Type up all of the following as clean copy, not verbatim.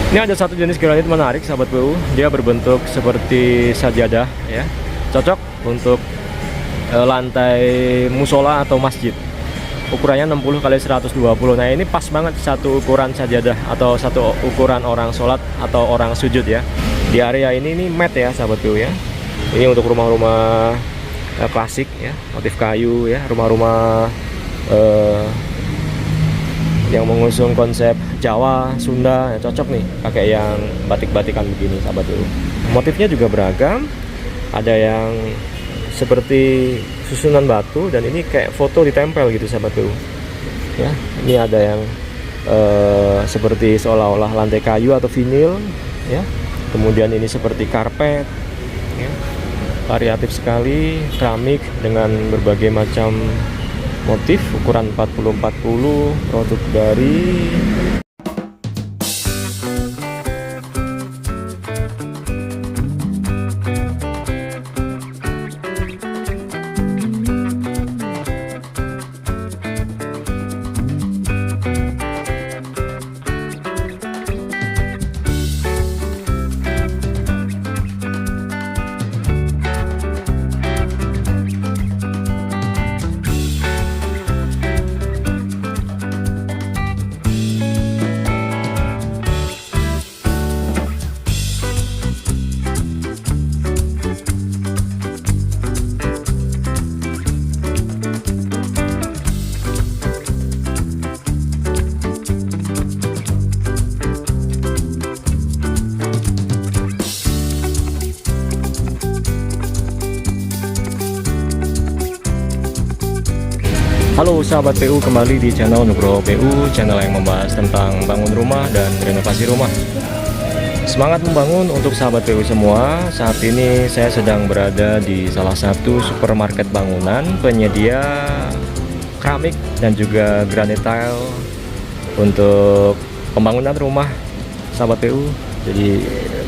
Ini ada satu jenis granit menarik sahabat PU, dia berbentuk seperti sajadah ya, cocok untuk lantai musola atau masjid. Ukurannya 60 kali 120. Nah, ini pas banget satu ukuran sajadah atau satu ukuran orang sholat atau orang sujud ya. Di area ini mat ya sahabat PU ya. Ini untuk rumah-rumah klasik ya, motif kayu ya, rumah-rumah yang mengusung konsep Jawa, Sunda ya, cocok nih pakai yang batik-batikan begini sahabat PU. Motifnya juga beragam, ada yang seperti susunan batu dan ini kayak foto ditempel gitu sahabat PU ya. Ini ada yang seperti seolah-olah lantai kayu atau vinil ya, kemudian ini seperti karpet ya. Variatif sekali, keramik dengan berbagai macam motif, ukuran 40-40, produk dari Halo sahabat PU, kembali di channel Nugroho PU, channel yang membahas tentang bangun rumah dan renovasi rumah. Semangat membangun untuk sahabat PU semua. Saat ini saya sedang berada di salah satu supermarket bangunan penyedia keramik dan juga granit tile untuk pembangunan rumah sahabat PU. Jadi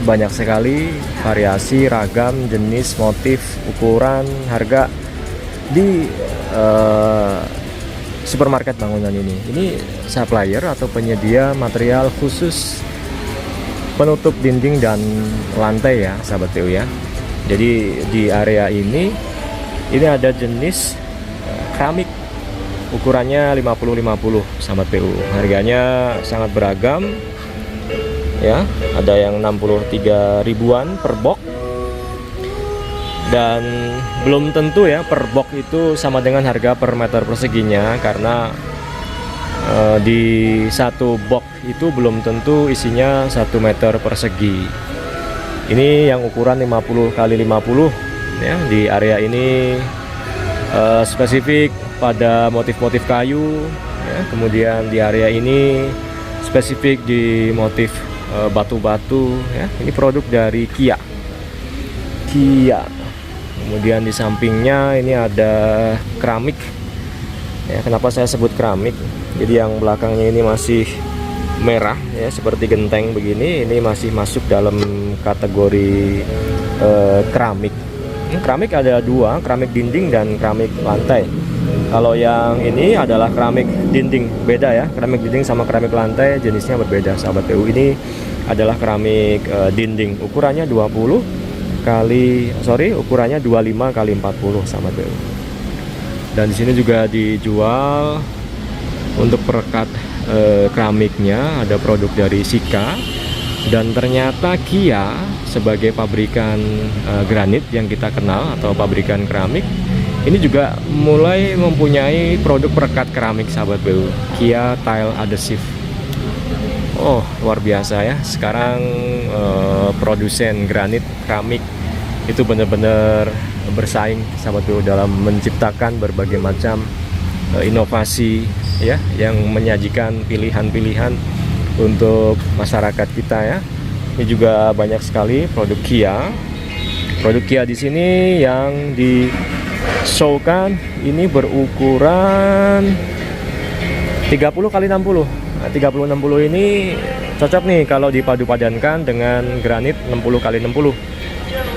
banyak sekali variasi, ragam, jenis, motif, ukuran, harga di supermarket bangunan ini. Ini supplier atau penyedia material khusus penutup dinding dan lantai ya sahabat PU ya. Jadi di area ini ada jenis keramik ukurannya 50-50 sahabat PU. Harganya sangat beragam ya, ada yang 63 ribuan per box. Dan belum tentu ya per box itu sama dengan harga per meter perseginya, karena di satu box itu belum tentu isinya 1 meter persegi. Ini yang ukuran 50 kali 50 ya. Di area ini spesifik pada motif-motif kayu ya. Kemudian di area ini spesifik di motif batu-batu ya. Ini produk dari Kia. Kemudian di sampingnya ini ada keramik ya. Kenapa saya sebut keramik? Jadi yang belakangnya ini masih merah ya, seperti genteng begini. Ini masih masuk dalam kategori keramik. Keramik ada dua, keramik dinding dan keramik lantai. Kalau yang ini adalah keramik dinding, beda ya. Keramik dinding sama keramik lantai jenisnya berbeda sahabat PU. Ini adalah keramik dinding, ukurannya ukurannya 25 kali 40 sahabat PU. Dan di sini juga dijual untuk perekat keramiknya, ada produk dari Sika. Dan ternyata Kia sebagai pabrikan granit yang kita kenal atau pabrikan keramik, ini juga mulai mempunyai produk perekat keramik sahabat PU, Kia Tile Adhesive. Oh, luar biasa ya. Sekarang produsen granit keramik itu benar-benar bersaing sahabat PU dalam menciptakan berbagai macam inovasi ya, yang menyajikan pilihan-pilihan untuk masyarakat kita ya. Ini juga banyak sekali produk Kia. Produk Kia di sini yang di showkan ini berukuran 30 kali 60. Nah, 30-60 ini cocok nih kalau dipadu-padankan dengan granit 60 kali 60.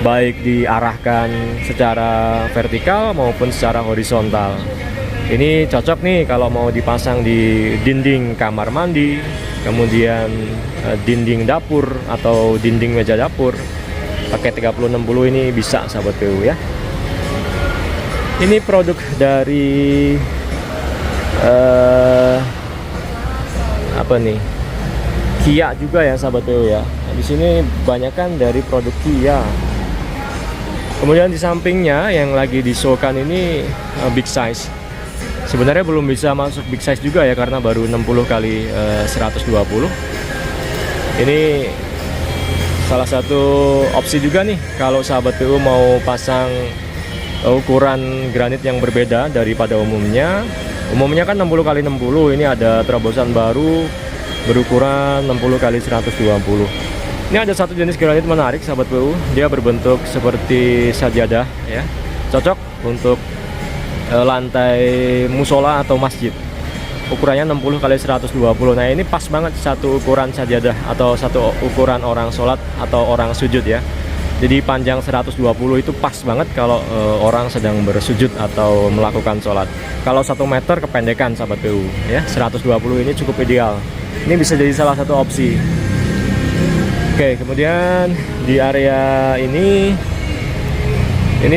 Baik diarahkan secara vertikal maupun secara horizontal. Ini cocok nih kalau mau dipasang di dinding kamar mandi, kemudian dinding dapur atau dinding meja dapur. Pakai 3060 ini bisa sahabat PU ya. Ini produk dari apa nih? Kia juga ya sahabat PU ya. Nah, di sini kebanyakan dari produk Kia. Kemudian di sampingnya yang lagi di-show-kan ini big size. Sebenarnya belum bisa masuk big size juga ya karena baru 60 kali 120. Ini salah satu opsi juga nih kalau sahabat PU mau pasang ukuran granit yang berbeda daripada umumnya. Umumnya kan 60 kali 60. Ini ada terobosan baru berukuran 60 kali 120. Ini ada satu jenis granit menarik sahabat PU. Dia berbentuk seperti sajadah ya. Cocok untuk lantai musola atau masjid. Ukurannya 60 kali 120. Nah, ini pas banget satu ukuran sajadah atau satu ukuran orang sholat atau orang sujud ya. Jadi panjang 120 itu pas banget kalau orang sedang bersujud atau melakukan sholat. Kalau 1 meter kependekan sahabat PU ya. 120 ini cukup ideal. Ini bisa jadi salah satu opsi. Oke, kemudian di area ini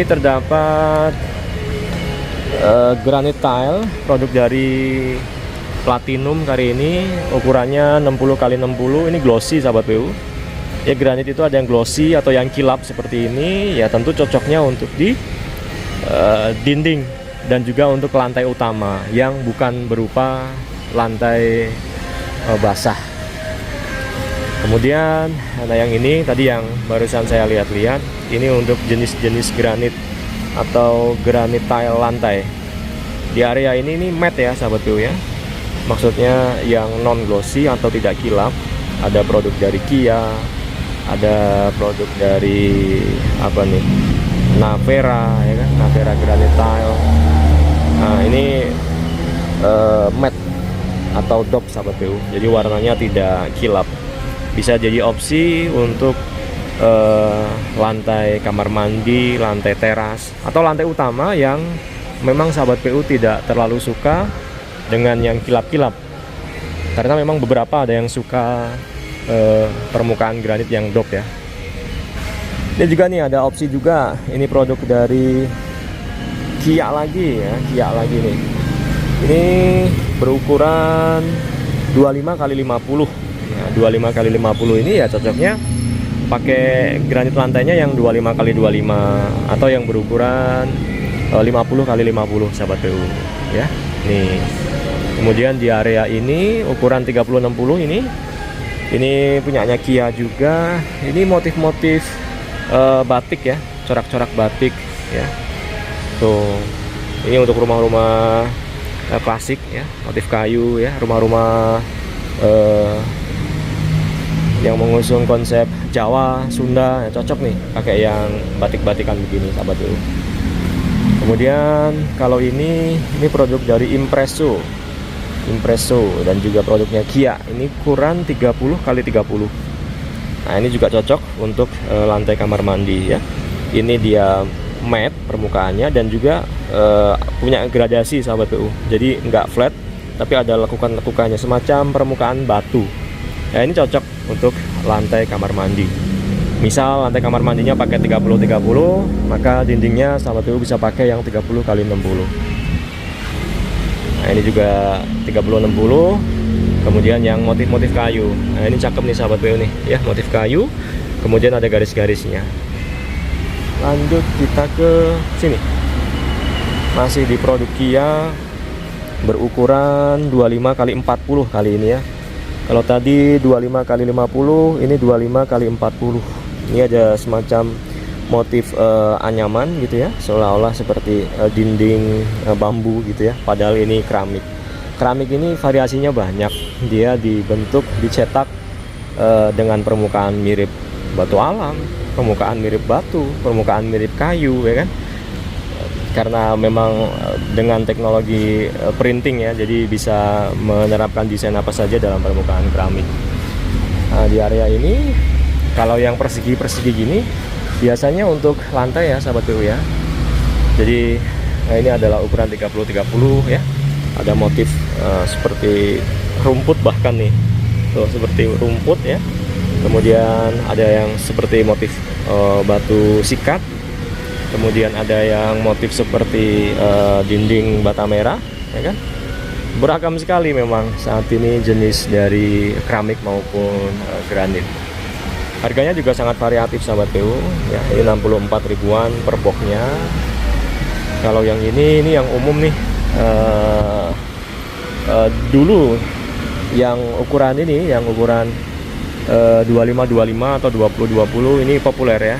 terdapat granite tile produk dari Platinum kali ini, ukurannya 60 kali 60. Ini glossy sahabat PU ya. Granit itu ada yang glossy atau yang kilap seperti ini ya, tentu cocoknya untuk di dinding dan juga untuk lantai utama yang bukan berupa lantai basah. Kemudian ada yang ini tadi yang barusan saya lihat-lihat, ini untuk jenis-jenis granit atau granit tile lantai. Di area ini matte ya sahabat PU ya. Maksudnya yang non glossy atau tidak kilap. Ada produk dari Kia, ada produk dari apa nih? Navera ya kan, Navera granite tile. Nah, ini matte atau dop sahabat PU. Jadi warnanya tidak kilap. Bisa jadi opsi untuk lantai kamar mandi, lantai teras, atau lantai utama yang memang sahabat PU tidak terlalu suka dengan yang kilap-kilap. Karena memang beberapa ada yang suka permukaan granit yang dop ya. Ini juga nih ada opsi juga. Ini produk dari Kia lagi ya, Kia lagi nih. Ini berukuran 25 kali 50. Nah, 25 kali 50 ini ya cocoknya pakai granit lantainya yang 25 kali 25 atau yang berukuran 50 kali 50 sahabat PU ya. Nih. Kemudian di area ini ukuran 3060 ini punyanya Kia juga. Ini motif-motif batik ya, corak-corak batik ya. Tuh. Ini untuk rumah-rumah klasik ya, motif kayu ya, rumah-rumah yang mengusung konsep Jawa, Sunda ya, cocok nih pakai yang batik-batikan begini sahabat PU. Kemudian kalau ini produk dari Impresso dan juga produknya Kia. Ini ukuran 30 kali 30. Nah, ini juga cocok untuk lantai kamar mandi ya. Ini dia matte permukaannya dan juga punya gradasi sahabat PU. Jadi nggak flat tapi ada lekukan-lekukannya semacam permukaan batu. Nah, ini cocok untuk lantai kamar mandi. Misal lantai kamar mandinya pakai 30-30, maka dindingnya sahabat PU bisa pakai yang 30 kali 60. Nah, ini juga 30-60. Kemudian yang motif-motif kayu. Nah, ini cakep nih sahabat PU nih ya, motif kayu. Kemudian ada garis-garisnya. Lanjut kita ke sini. Masih di produk Kia, berukuran 25 kali 40 kali ini ya. Kalau tadi 25 kali 50, ini 25 kali 40. Ini ada semacam motif anyaman gitu ya, seolah-olah seperti dinding bambu gitu ya, padahal ini keramik. Keramik ini variasinya banyak. Dia dicetak dengan permukaan mirip batu alam, permukaan mirip batu, permukaan mirip kayu ya kan. Karena memang dengan teknologi printing ya, jadi bisa menerapkan desain apa saja dalam permukaan keramik. Nah, di area ini kalau yang persegi-persegi gini biasanya untuk lantai ya sahabat PU ya. Jadi Nah, ini adalah ukuran 30-30 ya. Ada motif seperti rumput bahkan nih. Tuh, seperti rumput ya. Kemudian ada yang seperti motif batu sikat. Kemudian ada yang motif seperti dinding bata merah, ya kan? Beragam sekali memang saat ini jenis dari keramik maupun granit. Harganya juga sangat variatif sahabat PU ya. Ini 64 ribuan per boxnya. Kalau yang ini yang umum nih. Dulu yang ukuran ini, yang ukuran 25-25 atau 20-20 ini populer ya.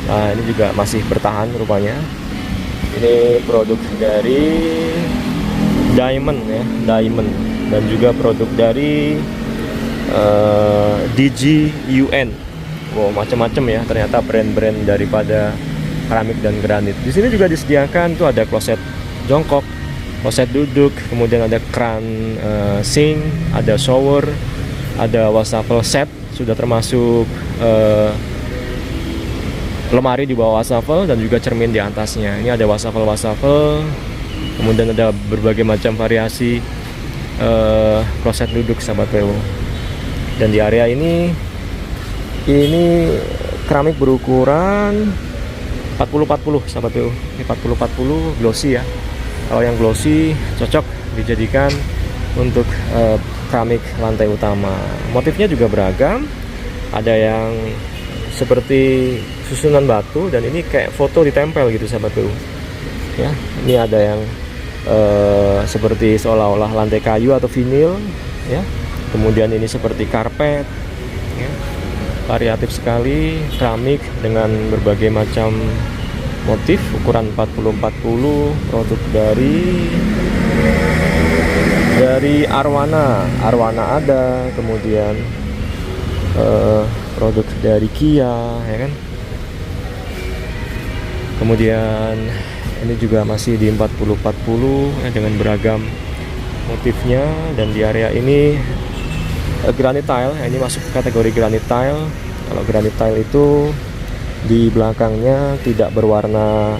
Nah, ini juga masih bertahan rupanya. Ini produk dari Diamond ya, Diamond, dan juga produk dari DGUN. Wow, macam-macam ya ternyata brand-brand daripada keramik dan granit. Di sini juga disediakan tuh ada kloset jongkok, kloset duduk, kemudian ada kran sink, ada shower, ada wastafel set, sudah termasuk lemari di bawah wastafel dan juga cermin di atasnya. Ini ada wastafel, kemudian ada berbagai macam variasi kloset duduk sahabat PU. Dan di area ini keramik berukuran 40-40 sahabat PU. Ini 40-40 glossy ya. Kalau yang glossy cocok dijadikan untuk keramik lantai utama. Motifnya juga beragam. Ada yang seperti susunan batu, dan ini kayak foto ditempel gitu sahabat PU. Ya, ini ada yang seperti seolah-olah lantai kayu atau vinil ya. Kemudian ini seperti karpet ya. Variatif sekali keramik dengan berbagai macam motif, ukuran 40-40, produk dari Arwana ada, kemudian produk dari Kia ya kan. Kemudian ini juga masih di 40-40 ya, dengan beragam motifnya. Dan di area ini granite tile ya, ini masuk kategori granite tile. Kalau granite tile itu di belakangnya tidak berwarna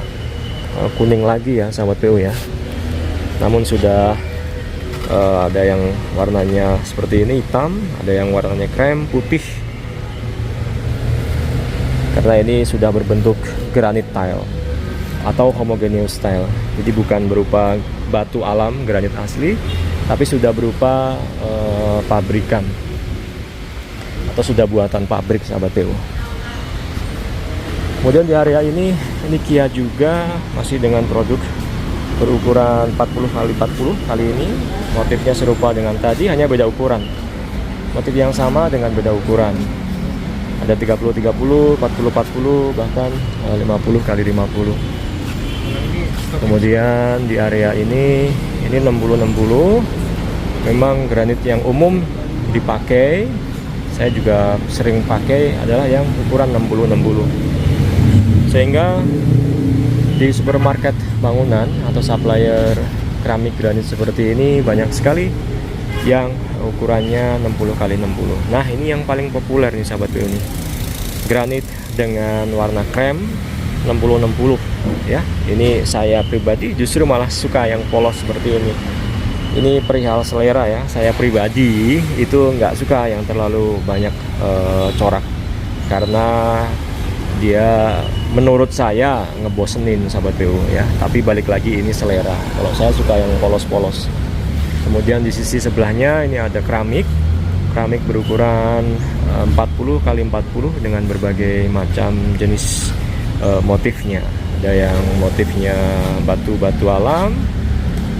kuning lagi ya sahabat PU ya, namun sudah ada yang warnanya seperti ini hitam, ada yang warnanya krem putih, karena ini sudah berbentuk granite tile atau homogeneous tile. Jadi bukan berupa batu alam granit asli, tapi sudah berupa pabrikan atau sudah buatan pabrik sahabat PU. Kemudian di area ini Kia juga masih dengan produk berukuran 40x40 kali ini. Motifnya serupa dengan tadi, hanya beda ukuran. Motif yang sama dengan beda ukuran. Ada 30-30, 40-40, bahkan 50x50. Kemudian di area ini 60-60. Memang granit yang umum dipakai. Saya juga sering pakai adalah yang ukuran 60-60. Sehingga di supermarket bangunan atau supplier keramik granit seperti ini banyak sekali yang ukurannya 60x60. Nah, ini yang paling populer nih sahabat PU nih. Granit dengan warna krem 60-60 ya. Ini saya pribadi justru malah suka yang polos seperti ini. Ini perihal selera ya. Saya pribadi itu nggak suka yang terlalu banyak corak, karena dia menurut saya ngebosenin sahabat PU ya. Tapi balik lagi ini selera. Kalau saya suka yang polos-polos. Kemudian di sisi sebelahnya ini ada keramik berukuran 40x40 dengan berbagai macam jenis motifnya. Ada yang motifnya batu-batu alam,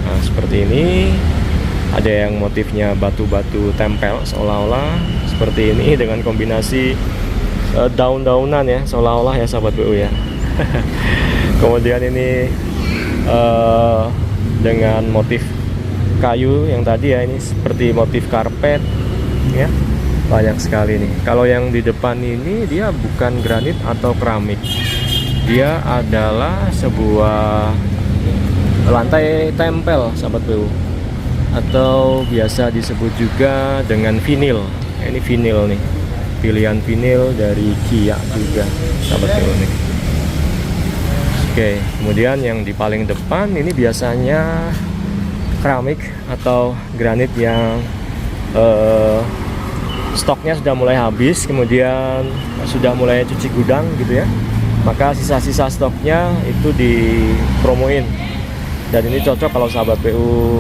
nah, seperti ini. Ada yang motifnya batu-batu tempel seolah-olah seperti ini, dengan kombinasi daun-daunan ya, seolah-olah ya sahabat PU ya. Kemudian ini dengan motif kayu yang tadi ya, ini seperti motif karpet ya. Banyak sekali nih. Kalau yang di depan ini dia bukan granit atau keramik, dia adalah sebuah lantai tempel sahabat PU, atau biasa disebut juga dengan vinil. Ini vinil nih, pilihan vinil dari Kia juga sahabat PU nih. Oke, kemudian yang di paling depan ini biasanya keramik atau granit yang stoknya sudah mulai habis, kemudian sudah mulai cuci gudang gitu ya. Maka sisa-sisa stoknya itu dipromoin. Dan ini cocok kalau sahabat PU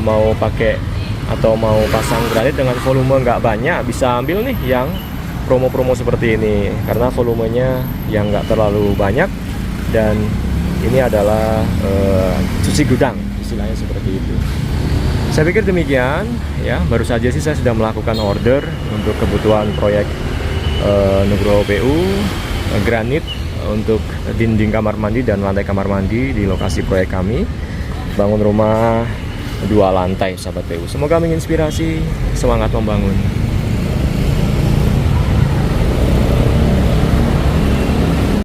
mau pakai atau mau pasang granit dengan volume nggak banyak, bisa ambil nih yang promo-promo seperti ini karena volumenya yang nggak terlalu banyak. Dan ini adalah cuci gudang, istilahnya seperti itu. Saya pikir demikian ya. Baru saja sih saya sudah melakukan order untuk kebutuhan proyek Nugroho PU granit untuk dinding kamar mandi dan lantai kamar mandi di lokasi proyek kami. Bangun rumah 2 lantai sahabat PU. Semoga menginspirasi, semangat membangun.